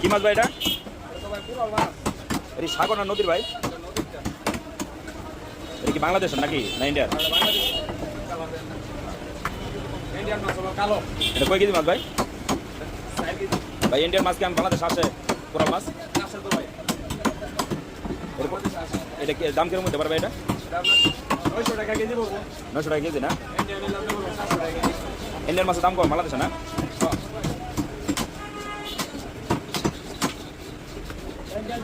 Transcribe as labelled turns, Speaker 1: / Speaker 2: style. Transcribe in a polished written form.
Speaker 1: কি মাছ ভাই এটা? এটা সাগর না নদীর ভাই? এটা কি বাংলাদেশের নাকি না ইন্ডিয়ার? এটা কয় কেজি মাছ ভাই? ভাই ইন্ডিয়ান মাছ কি আমি বাংলাদেশ আসে কোরাল মাছ? এটা কি দাম কিরকম হতে পারবে এটা?
Speaker 2: 900 টাকা কেজি পড়বো।
Speaker 1: 900 টাকা কেজি না? ইন্ডিয়ান মাছের দাম কম বাংলাদেশে না?